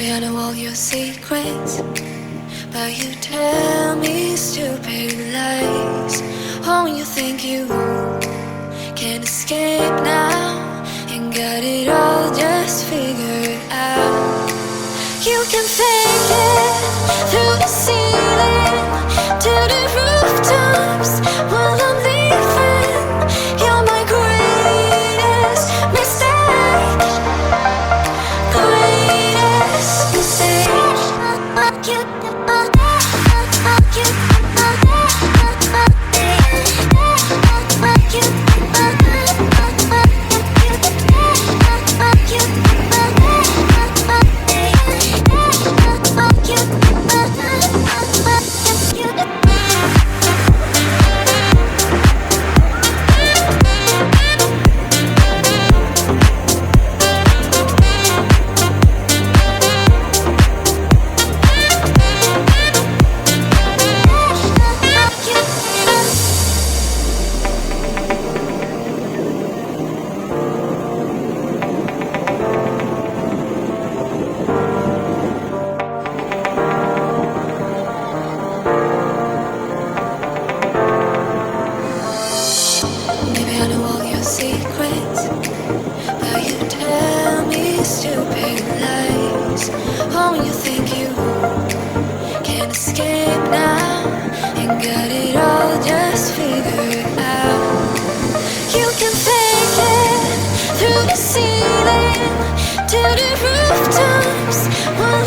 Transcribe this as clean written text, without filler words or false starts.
Maybe I know all your secrets, but you tell me stupid lies. Oh, you think you can escape now and got it all just figured out. You can fake it through the ceiling to the rooftops while I'm leaving. You're my greatest mistake, greatest mistake. Maybe I know all your secrets, but you tell me stupid lies. Oh, you think you can escape now and got it all just figured out. You can fake it through the ceiling to the rooftops while